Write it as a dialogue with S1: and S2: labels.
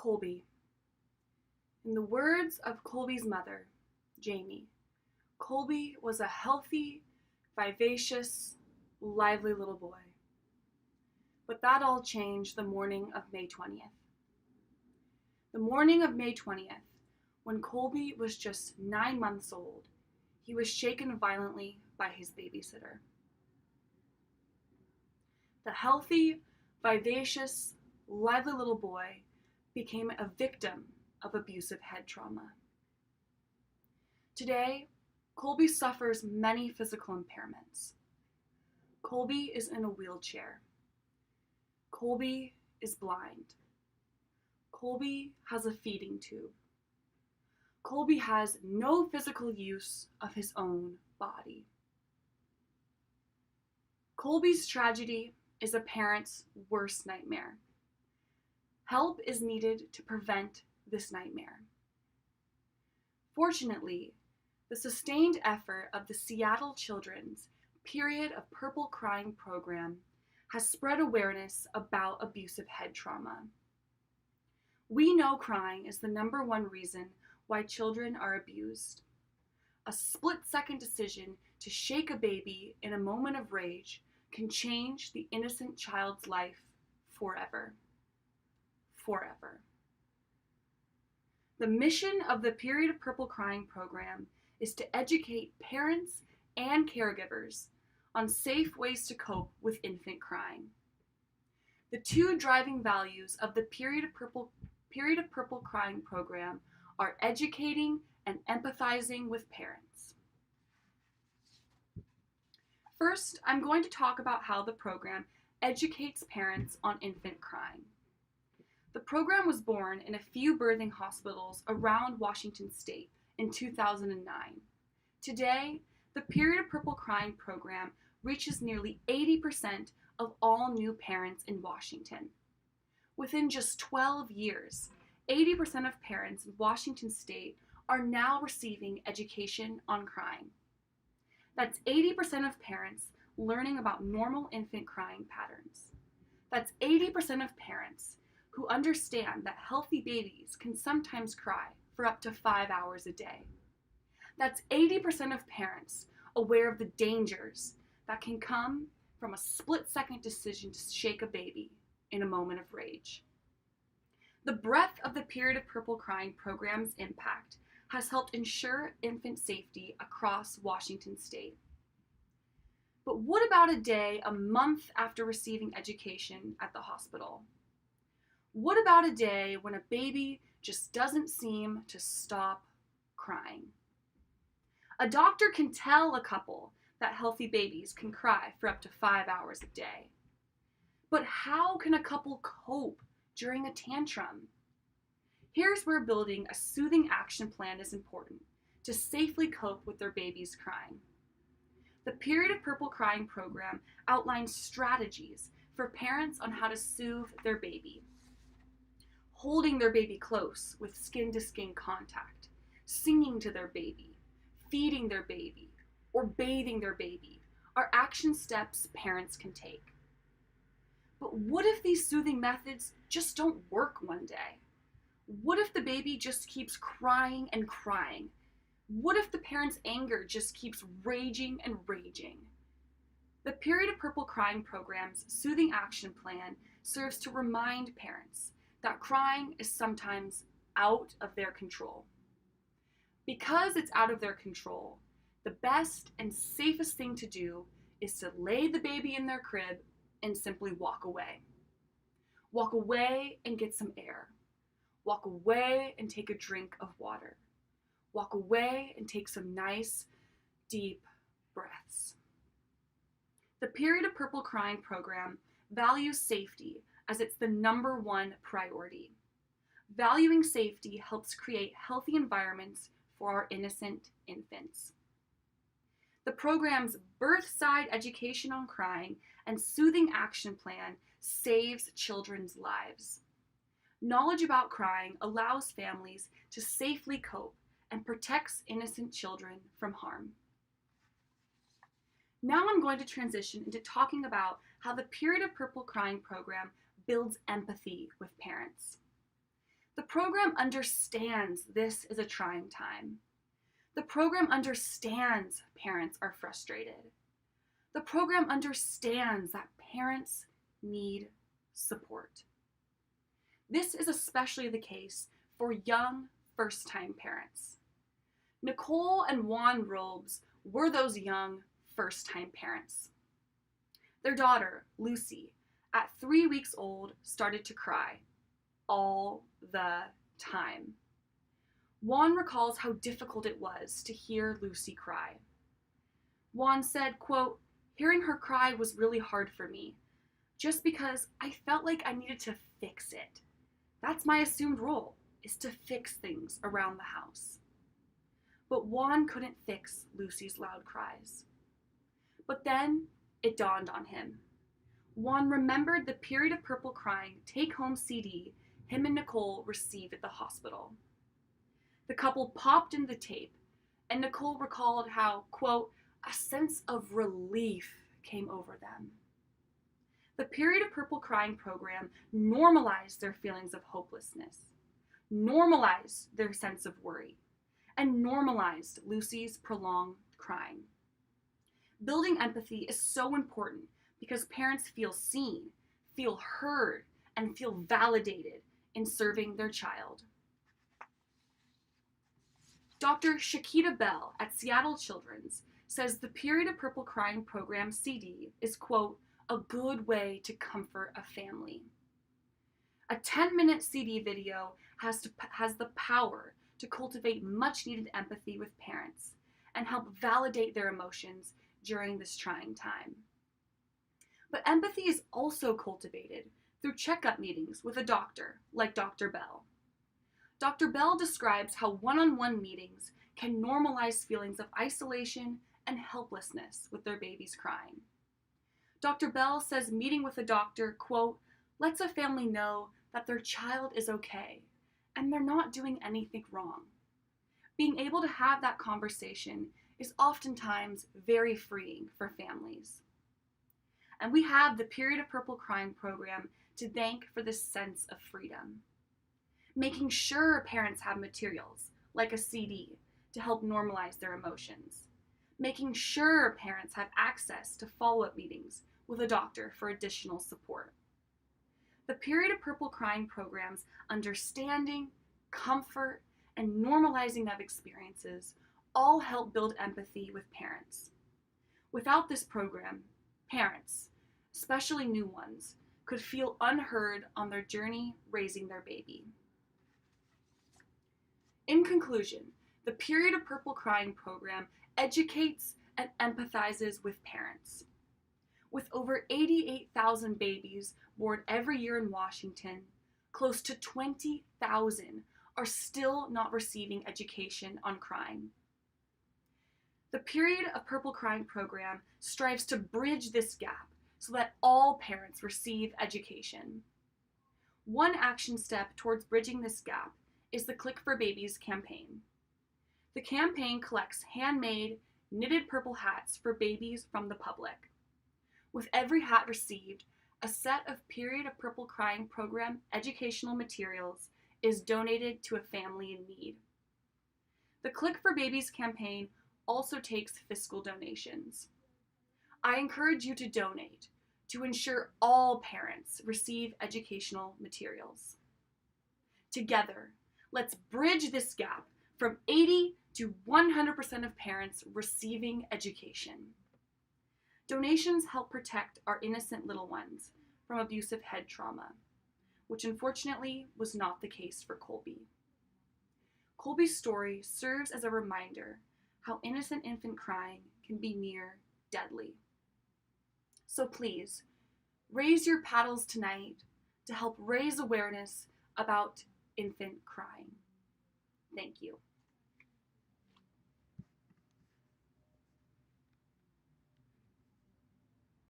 S1: Colby. In the words of Colby's mother, Jamie, Colby was a healthy, vivacious, lively little boy. But that all changed the morning of May 20th. The morning of May 20th, when Colby was just 9 months old, he was shaken violently by his babysitter. The healthy, vivacious, lively little boy became a victim of abusive head trauma. Today, Colby suffers many physical impairments. Colby is in a wheelchair. Colby is blind. Colby has a feeding tube. Colby has no physical use of his own body. Colby's tragedy is a parent's worst nightmare. Help is needed to prevent this nightmare. Fortunately, the sustained effort of the Seattle Children's Period of Purple Crying program has spread awareness about abusive head trauma. We know crying is the #1 reason why children are abused. A split-second decision to shake a baby in a moment of rage can change the innocent child's life forever. Forever. The mission of the Period of Purple Crying program is to educate parents and caregivers on safe ways to cope with infant crying. The 2 driving values of the Period of Purple Crying program are educating and empathizing with parents. First, I'm going to talk about how the program educates parents on infant crying. The program was born in a few birthing hospitals around Washington State in 2009. Today, the Period of Purple Crying program reaches nearly 80% of all new parents in Washington. Within just 12 years, 80% of parents in Washington State are now receiving education on crying. That's 80% of parents learning about normal infant crying patterns. That's 80% of parents who understand that healthy babies can sometimes cry for up to 5 hours a day. That's 80% of parents aware of the dangers that can come from a split-second decision to shake a baby in a moment of rage. The breadth of the Period of Purple Crying program's impact has helped ensure infant safety across Washington State. But what about a day a month after receiving education at the hospital? What about a day when a baby just doesn't seem to stop crying? A doctor can tell a couple that healthy babies can cry for up to 5 hours a day. But how can a couple cope during a tantrum? Here's where building a soothing action plan is important to safely cope with their baby's crying. The Period of Purple Crying program outlines strategies for parents on how to soothe their baby. Holding their baby close with skin-to-skin contact, singing to their baby, feeding their baby, or bathing their baby are action steps parents can take. But what if these soothing methods just don't work one day? What if the baby just keeps crying and crying? What if the parent's anger just keeps raging and raging? The Period of Purple Crying program's Soothing Action Plan serves to remind parents that crying is sometimes out of their control. Because it's out of their control, the best and safest thing to do is to lay the baby in their crib and simply walk away. Walk away and get some air. Walk away and take a drink of water. Walk away and take some nice, deep breaths. The Period of Purple Crying program values safety as it's the #1 priority. Valuing safety helps create healthy environments for our innocent infants. The program's Birthside Education on Crying and Soothing Action Plan saves children's lives. Knowledge about crying allows families to safely cope and protects innocent children from harm. Now I'm going to transition into talking about how the Period of Purple Crying program builds empathy with parents. The The program understands this is a trying time. The program understands parents are frustrated. The program understands that parents need support. This is especially the case for young first-time parents. Nicole and Juan Robes were those young first-time parents. Their daughter, Lucy, at 3 weeks old, started to cry all the time. Juan recalls how difficult it was to hear Lucy cry. Juan said, quote, "Hearing her cry was really hard for me, just because I felt like I needed to fix it. That's my assumed role, is to fix things around the house." But Juan couldn't fix Lucy's loud cries. But then it dawned on him. Juan remembered the Period of Purple Crying take-home CD him and Nicole received at the hospital. The couple popped in the tape, and Nicole recalled how, quote, "a sense of relief came over them." The Period of Purple Crying program normalized their feelings of hopelessness, normalized their sense of worry, and normalized Lucy's prolonged crying. Building empathy is so important because parents feel seen, feel heard, and feel validated in serving their child. Dr. Shakita Bell at Seattle Children's says the Period of Purple Crying program CD is, quote, "a good way to comfort a family." A 10-minute CD video has the power to cultivate much-needed empathy with parents and help validate their emotions during this trying time. But empathy is also cultivated through checkup meetings with a doctor like Dr. Bell. Dr. Bell describes how one-on-one meetings can normalize feelings of isolation and helplessness with their baby's crying. Dr. Bell says meeting with a doctor, quote, "lets a family know that their child is okay and they're not doing anything wrong." Being able to have that conversation is oftentimes very freeing for families. And we have the Period of Purple Crying program to thank for this sense of freedom. Making sure parents have materials, like a CD, to help normalize their emotions. Making sure parents have access to follow-up meetings with a doctor for additional support. The Period of Purple Crying program's understanding, comfort, and normalizing of experiences all help build empathy with parents. Without this program, parents, especially new ones, could feel unheard on their journey raising their baby. In conclusion, the Period of Purple Crying program educates and empathizes with parents. With over 88,000 babies born every year in Washington, close to 20,000 are still not receiving education on crying. The Period of Purple Crying program strives to bridge this gap so that all parents receive education. One action step towards bridging this gap is the Click for Babies campaign. The campaign collects handmade, knitted purple hats for babies from the public. With every hat received, a set of Period of Purple Crying program educational materials is donated to a family in need. The Click for Babies campaign also takes fiscal donations. I encourage you to donate to ensure all parents receive educational materials. Together, let's bridge this gap from 80 to 100% of parents receiving education. Donations help protect our innocent little ones from abusive head trauma, which unfortunately was not the case for Colby. Colby's story serves as a reminder how innocent infant crying can be near deadly. So please, raise your paddles tonight to help raise awareness about infant crying. Thank you.